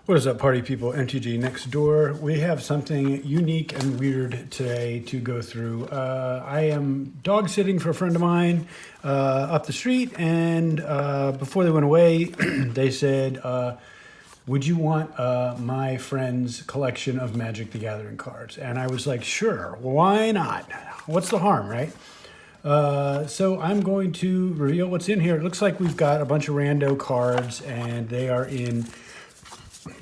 What is up, party people? MTG next door. We have something unique and weird today to go through. I am dog sitting for a friend of mine up the street, and before they went away, they said, would you want my friend's collection of Magic the Gathering cards? And I was like, sure, why not? What's the harm, right? So I'm going to reveal what's in here. It looks like we've got a bunch of rando cards, and they are in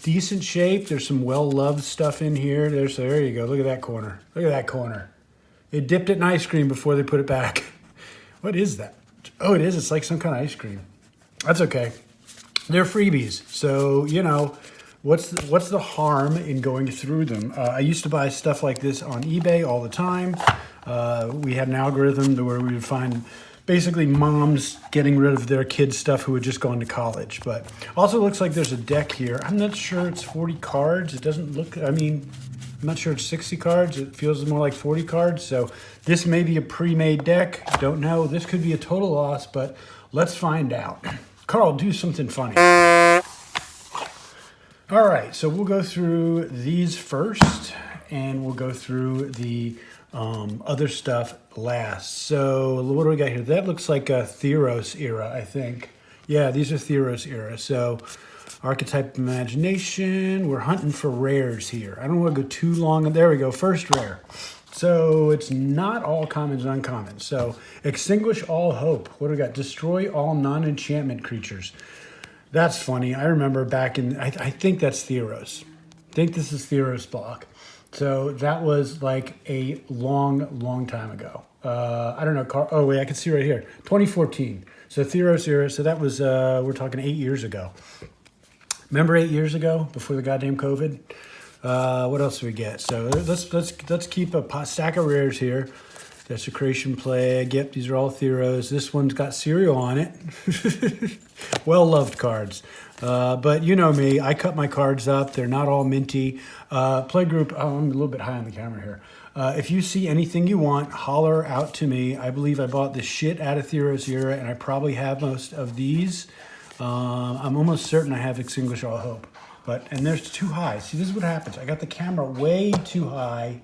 decent shape. There's some well-loved stuff in here. There you go. Look at that corner. Look at that corner. They dipped it in ice cream before they put it back. What is that? Oh, it is. It's like some kind of ice cream. That's okay. They're freebies. So, you know, what's the harm in going through them? I used to buy stuff like this on eBay all the time. We had an algorithm where we would find basically moms getting rid of their kids' stuff who had just gone to college. But also looks like there's a deck here. I'm not sure it's 40 cards. It doesn't look, I mean, I'm not sure it's 60 cards. It feels more like 40 cards. So this may be a pre-made deck. Don't know. This could be a total loss, but let's find out. Carl, do something funny. All right, so we'll go through these first, and we'll go through the other stuff last. So what do we got here? That looks like a Theros era, I think. Yeah, these are Theros era. So Archetype of Imagination. We're hunting for rares here. I don't want to go too long. There we go, first rare. So it's not all commons and uncommons. So Extinguish All Hope. What do we got? Destroy all non-enchantment creatures. That's funny. I remember back in, I think that's Theros. I think this is Theros block. So that was like a long time ago. I don't know. Oh, wait, I can see right here. 2014. So Theros era. So that was, we're talking 8 years ago. Remember 8 years ago before the goddamn COVID? What else do we get? So let's keep a stack of rares here. Desecration Plague. Yep, these are all Theros. This one's got cereal on it. Well-loved cards. But you know me, I cut my cards up. They're not all minty. Plague Group, oh, I'm a little bit high on the camera here. If you see anything you want, holler out to me. I believe I bought the shit out of Theros era, and I probably have most of these. I'm almost certain I have Extinguish All Hope. And there's too high. See, this is what happens. I got the camera way too high.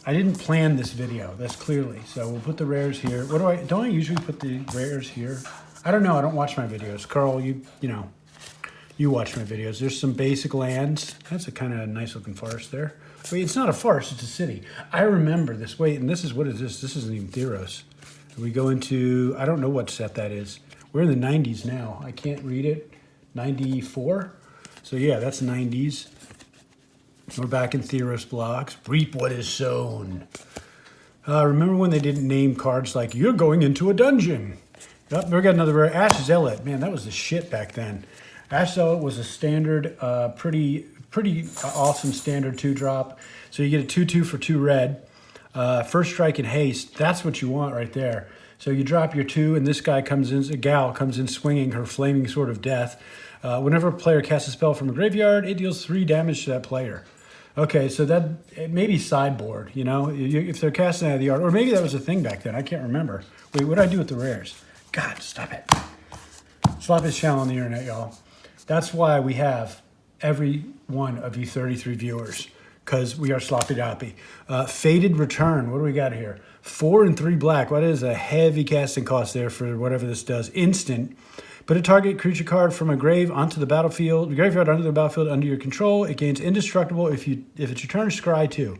I didn't plan this video, that's clearly. So we'll put the rares here. Don't I usually put the rares here? I don't know, I don't watch my videos. Carl, you know, you watch my videos. There's some basic lands. That's a kind of nice looking farce there. Wait, it's not a farce, it's a city. I remember this. Wait, and this is, what is this? This isn't even Theros. We go into, I don't know what set that is. We're in the 90s now. I can't read it. 94? So yeah, that's 90s. We're back in Theros blocks. Reap what is sown. Remember when they didn't name cards like, you're going into a dungeon? Yep, we got another rare. Ash Zealot. Man, that was the shit back then. Ash Zealot was a standard, pretty awesome standard 2-drop. So you get a 2/2 for 2 red. First strike and haste. That's what you want right there. So you drop your 2, and this guy comes in, a gal comes in swinging her flaming sword of death. Whenever a player casts a spell from a graveyard, it deals 3 damage to that player. Okay, so that, it may be sideboard, you know, if they're casting out of the yard, or maybe that was a thing back then, I can't remember. Wait, what did I do with the rares? God, stop it. Slop is channel on the internet, y'all. That's why we have every one of you 33 viewers, because we are sloppy doppy. Faded Return, what do we got here? 4 and 3 black, what is a heavy casting cost there for whatever this does? Instant. Put a target creature card from a grave onto the battlefield, graveyard onto the battlefield under your control. It gains indestructible if it's your turn, scry 2.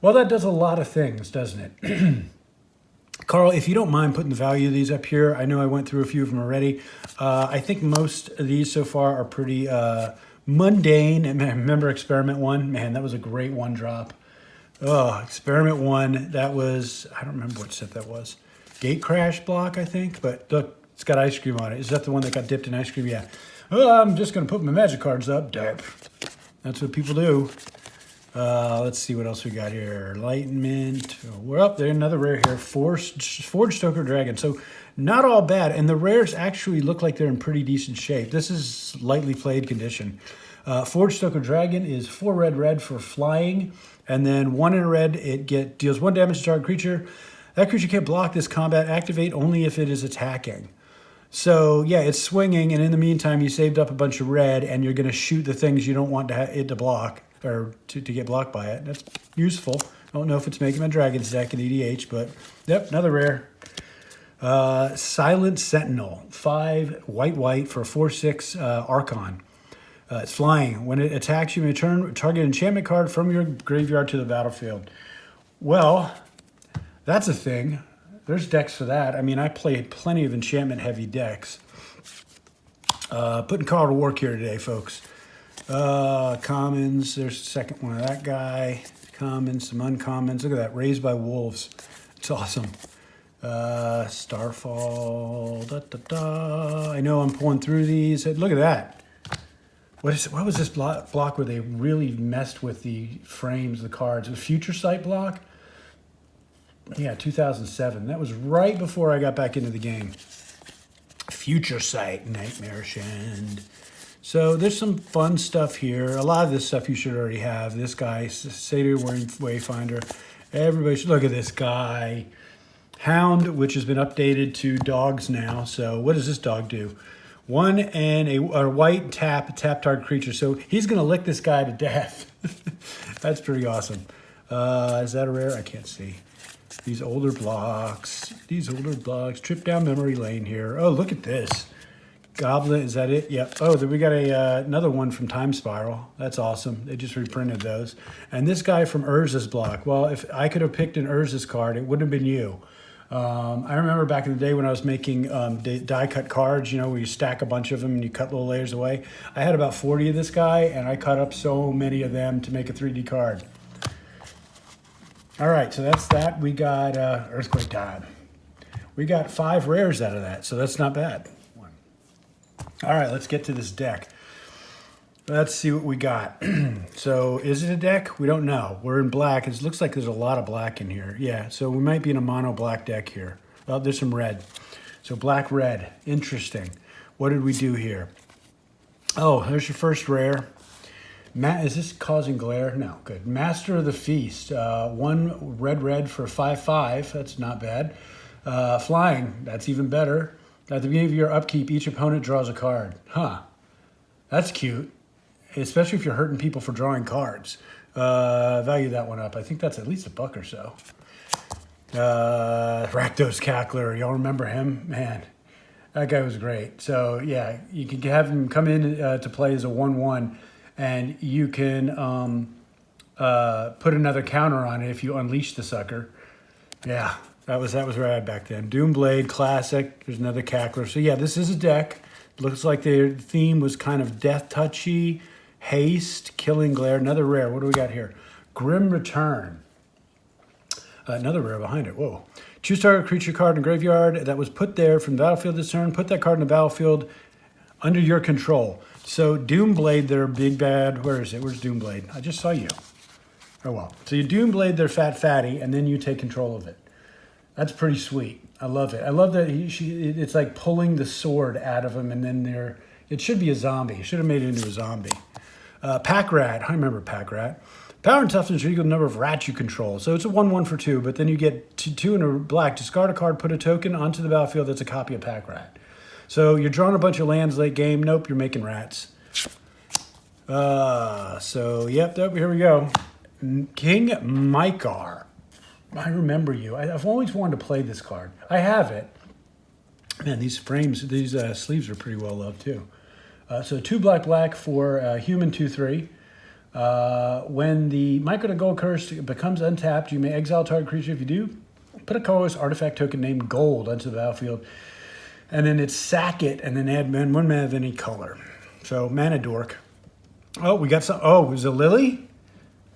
Well, that does a lot of things, doesn't it? Carl, if you don't mind putting the value of these up here, I know I went through a few of them already. I think most of these so far are pretty mundane. And remember Experiment 1? Man, that was a great 1-drop. Oh, Experiment 1, that was, I don't remember what set that was. Gate Crash block, I think. But look, it's got ice cream on it. Is that the one that got dipped in ice cream? Yeah. Oh, I'm just going to put my magic cards up. Dip. That's what people do. Let's see what else we got here. Enlightenment. We're up there. Another rare here. Forged Stoker Dragon. So not all bad. And the rares actually look like they're in pretty decent shape. This is lightly played condition. Forged Stoker Dragon is 4 red for flying. And then 1 in a red, it deals 1 damage to target creature. That creature can't block this combat. Activate only if it is attacking. So yeah, it's swinging, and in the meantime, you saved up a bunch of red, and you're going to shoot the things you don't want it to block or to get blocked by it. That's useful. I don't know if it's making my Dragon's deck in EDH, but yep, another rare. Silent Sentinel, 5 white for a 4/6 Archon. It's flying. When it attacks, you may turn target enchantment card from your graveyard to the battlefield. Well, that's a thing. There's decks for that. I mean, I played plenty of enchantment-heavy decks. Putting Carl to work here today, folks. Commons. There's the second one of that guy. Commons, some uncommons. Look at that. Raised by Wolves. It's awesome. Starfall. I know I'm pulling through these. Look at that. What was this block where they really messed with the frames, the cards? A Future Sight block? Yeah, 2007. That was right before I got back into the game. Future Sight, Nightmare Shend. So there's some fun stuff here. A lot of this stuff you should already have. This guy, Satyr Wayfinder. Everybody should look at this guy. Hound, which has been updated to dogs now. So what does this dog do? 1 and a white tap target creature. So he's going to lick this guy to death. That's pretty awesome. Is that a rare? I can't see. These older blocks. Trip down memory lane here. Oh, look at this. Goblin, is that it? Yep. Oh, then we got another one from Time Spiral. That's awesome. They just reprinted those. And this guy from Urza's block. Well, if I could have picked an Urza's card, it wouldn't have been you. I remember back in the day when I was making die cut cards, you know, where you stack a bunch of them and you cut little layers away. I had about 40 of this guy, and I cut up so many of them to make a 3D card. All right, so that's that. We got Earthquake Time. We got 5 rares out of that, so that's not bad. All right, let's get to this deck. Let's see what we got. So is it a deck? We don't know. We're in black. It looks like there's a lot of black in here. Yeah, so we might be in a mono black deck here. Oh, there's some red. So black, red. Interesting. What did we do here? Oh, there's your first rare. Is this causing glare? No, good. Master of the Feast. 1 red for 5/5. That's not bad. Flying. That's even better. At the beginning of your upkeep, each opponent draws a card. Huh. That's cute. Especially if you're hurting people for drawing cards. Value that one up. I think that's at least $1 or so. Rakdos Cackler. Y'all remember him? Man, that guy was great. So, yeah, you can have him come in to play as a 1/1. And you can put another counter on it if you unleash the sucker. Yeah, that was rad back then. Doomblade, classic. There's another Cackler. So yeah, this is a deck. Looks like their theme was kind of death touchy, haste, killing glare. Another rare. What do we got here? Grim Return. Another rare behind it. Whoa. Choose target creature card in graveyard that was put there from the battlefield this turn. Put that card in the battlefield under your control. So Doomblade, their big bad, where is it? Where's Doomblade? I just saw you. Oh, well. So you Doomblade their fat fatty, and then you take control of it. That's pretty sweet. I love it. I love that it's like pulling the sword out of him, and then it should be a zombie. Should have made it into a zombie. Pack Rat. I remember Pack Rat. Power and toughness are equal to the number of rats you control. So it's a 1/1 for 2, but then you get 2 in a black. Discard a card, put a token onto the battlefield that's a copy of Pack Rat. So you're drawing a bunch of lands late game. Nope, you're making rats. So, yep, here we go. King Mykar. I remember you. I've always wanted to play this card. I have it. Man, these frames, these sleeves are pretty well loved too. So 2 black for human 2/3. When the Micro to Gold Curse becomes untapped, you may exile target creature. If you do, put a colorless artifact token named Gold onto the battlefield. And then it's sack it, and then add 1 mana of any color. So, Mana Dork. Oh, we got some. Oh, is it a Lily?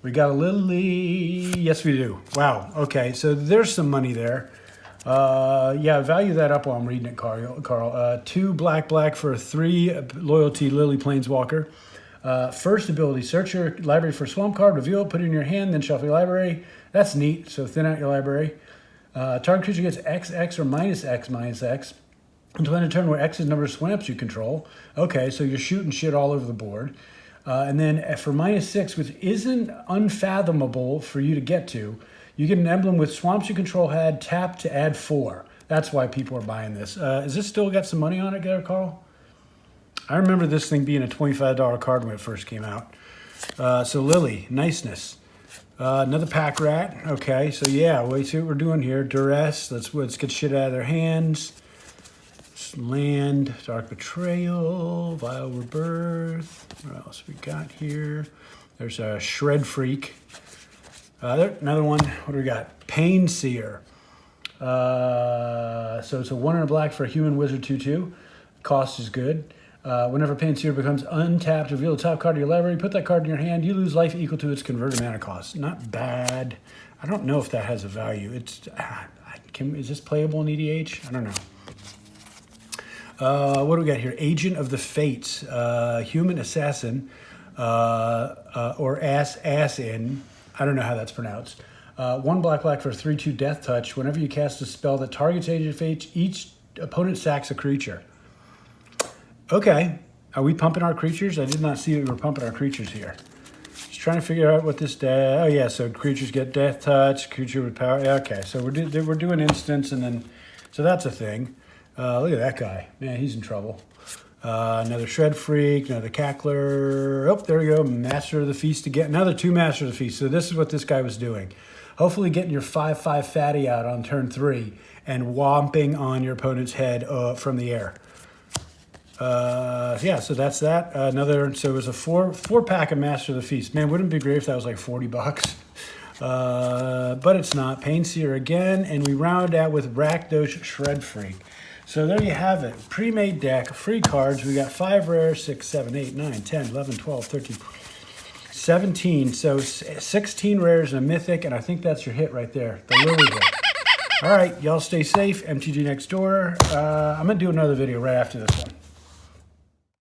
We got a Lily. Yes, we do. Wow. Okay, so there's some money there. Yeah, value that up while I'm reading it, Carl. 2 black for 3 loyalty Lily Planeswalker. First ability, search your library for swamp card, reveal it, put it in your hand, then shuffle your library. That's neat. So thin out your library. Target creature gets XX or -X. Until end of turn where X is the number of swamps you control. Okay, so you're shooting shit all over the board. And then for -6, which isn't unfathomable for you to get to, you get an emblem with swamps you control had tapped to add 4. That's why people are buying this. Is this still got some money on it there, Carl? I remember this thing being a $25 card when it first came out. So Lily, niceness. Another pack rat. Okay, so yeah, wait, see what we're doing here. Duress, let's get shit out of their hands. Land, Dark Betrayal, Vile Rebirth. What else we got here? There's a Shred Freak. Another one. What do we got? Pain Seer. So it's a 1 and a black for a human wizard 2/2. Cost is good. Whenever Pain Seer becomes untapped, reveal the top card of your library. Put that card in your hand. You lose life equal to its converted mana cost. Not bad. I don't know if that has a value. It's is this playable in EDH? I don't know. What do we got here? Agent of the Fates, human assassin, or assassin. I don't know how that's pronounced. 1 black for a 3/2 death touch. Whenever you cast a spell that targets Agent of Fates, each opponent sacks a creature. Okay, are we pumping our creatures? I did not see that we were pumping our creatures here. Just trying to figure out what this. Oh yeah, so creatures get death touch. Creature with power. Okay, so we're doing instants, and then so that's a thing. Look at that guy. Man, he's in trouble. Another Shred Freak, another Cackler. Oh, there we go. Master of the Feast again. Another 2 Master of the Feast. So this is what this guy was doing. Hopefully getting your 5/5 fatty out on turn 3 and whomping on your opponent's head from the air. Yeah, so that's that. So it was a four pack of Master of the Feast. Man, wouldn't it be great if that was like $40? But it's not. Pain Seer again, and we round out with Rakdos Shred Freak. So there you have it. Pre-made deck, free cards. We got 5 rares, 6, 7, 8, 9, 10, 11, 12, 13, 17. So 16 rares and a mythic, and I think that's your hit right there, the Lily hit. All right, y'all stay safe. MTG Next Door. I'm going to do another video right after this one.